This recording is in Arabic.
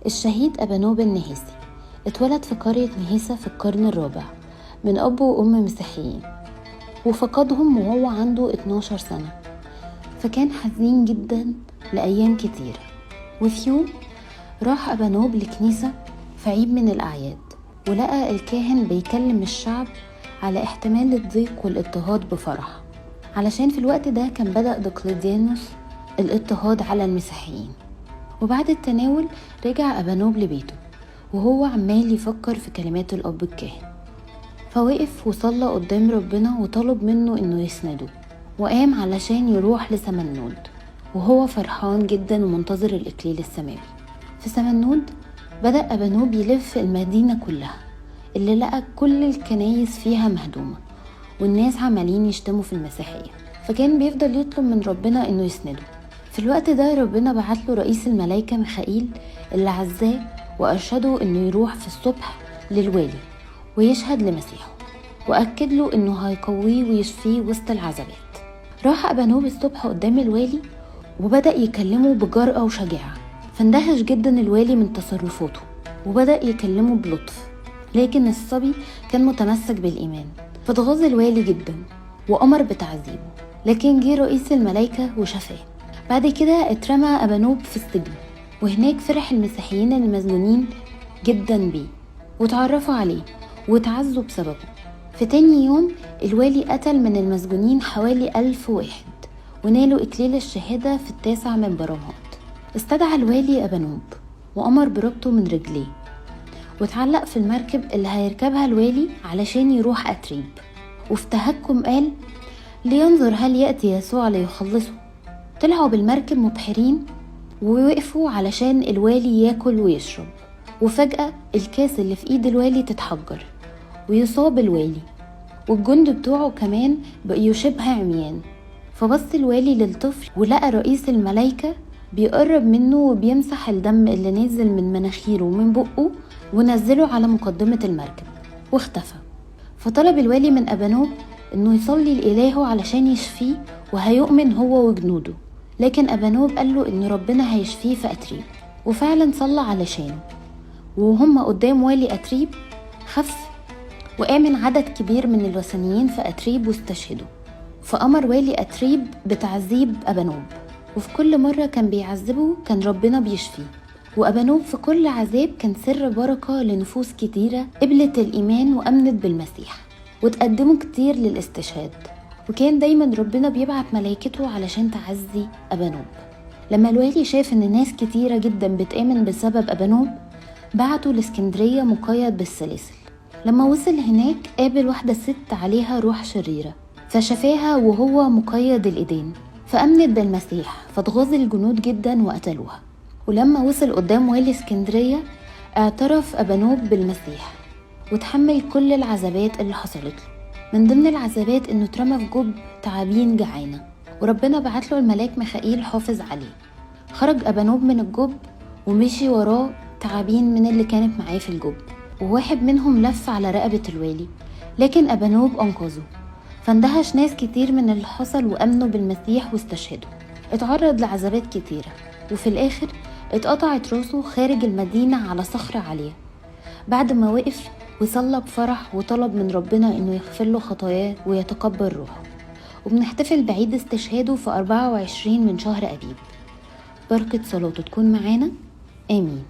الشهيد أبانوب النهيسي اتولد في قرية نهيسة في القرن الرابع من أب وأم مسيحيين، وفقدهم وهو عنده 12 سنة، فكان حزين جدا لأيام كتير. وفي يوم راح أبانوب لكنيسة في عيد من الأعياد، ولقى الكاهن بيكلم الشعب على احتمال الضيق والاضطهاد بفرح، علشان في الوقت ده كان بدأ دقلديانوس الاضطهاد على المسيحيين. وبعد التناول رجع أبانوب لبيته وهو عمال يفكر في كلمات الأب الكاهن، فوقف وصلى قدام ربنا وطلب منه إنه يسنده، وقام علشان يروح لسمنود وهو فرحان جدا ومنتظر الإكليل السماوي. في سمنود بدأ أبانوب يلف المدينة كلها، اللي لقى كل الكنايس فيها مهدومة والناس عمالين يشتموا في المسيحية، فكان بيفضل يطلب من ربنا إنه يسنده. في الوقت ده ربنا بعتله رئيس الملائكة ميخائيل اللي عزاه وأرشده إنه يروح في الصبح للوالي ويشهد لمسيحه، وأكد له إنه هيقويه ويشفيه وسط العذابات. راح أبانوب الصبح قدام الوالي وبدأ يكلمه بجرأة وشجاعة، فاندهش جدا الوالي من تصرفاته وبدأ يكلمه بلطف، لكن الصبي كان متمسك بالإيمان، فاتغاظ الوالي جدا وأمر بتعذيبه، لكن جه رئيس الملائكة وشفاه. بعد كده اترمى أبانوب في السجن، وهناك فرح المسيحيين المسجونين جدا بيه وتعرفوا عليه وتعزوا بسببه. في تاني يوم الوالي قتل من المسجونين حوالي 1000 واحد ونالوا إكليل الشهادة في 9 من برامات. استدعى الوالي أبانوب وأمر بربطه من رجليه وتعلق في المركب اللي هيركبها الوالي علشان يروح أتريب، وفي تهكم قال لينظر هل يأتي يسوع ليخلصه. طلعوا بالمركب مبحرين ووقفوا علشان الوالي ياكل ويشرب، وفجأة الكاس اللي في ايد الوالي تتحجر ويصاب الوالي، والجند بتوعه كمان بقوا شبه عميان. فبص الوالي للطفل ولقى رئيس الملائكة بيقرب منه وبيمسح الدم اللي نازل من مناخيره ومن بقه ونزله على مقدمة المركب واختفى. فطلب الوالي من أبانوب انه يصلي لإلهه علشان يشفيه وهيؤمن هو وجنوده، لكن أبانوب قال له ان ربنا هيشفيه في أتريب، وفعلا صلى علشانه. وهم قدام والي أتريب خف وآمن عدد كبير من الوثنيين في أتريب واستشهدوا، فأمر والي أتريب بتعذيب أبانوب، وفي كل مرة كان بيعذبه كان ربنا بيشفيه. وأبانوب في كل عذاب كان سر بركة لنفوس كتيرة قبلت الإيمان وأمنت بالمسيح وتقدموا كتير للاستشهاد، وكان دايما ربنا بيبعت ملائكته علشان تعزي أبانوب. لما الوالي شاف ان ناس كتيرة جدا بتآمن بسبب أبانوب بعته لاسكندرية مقيد بالسلاسل. لما وصل هناك قابل واحدة ست عليها روح شريرة فشفاها وهو مقيد الإيدين، فأمنت بالمسيح، فاتغاظ الجنود جدا وقتلوها. ولما وصل قدام والي اسكندرية اعترف أبانوب بالمسيح وتحمل كل العذابات اللي حصلت له. من ضمن العذابات انه اترمى في جب تعابين جعانة، وربنا بعت له الملاك ميخائيل حافظ عليه. خرج أبانوب من الجب ومشي وراه تعابين من اللي كانت معاه في الجب، وواحد منهم لف على رقبة الوالي، لكن أبانوب أنقذه. فاندهش ناس كتير من اللي حصل وأمنوا بالمسيح واستشهدوا. اتعرض لعذابات كتيرة، وفي الآخر اتقطعت راسه خارج المدينة على صخرة عالية، بعد ما وقف وصلى بفرح وطلب من ربنا إنه يغفر له خطاياه ويتقبل روحه. وبنحتفل بعيد استشهاده في 24 من شهر أبيب. بركة صلاته تكون معانا، آمين.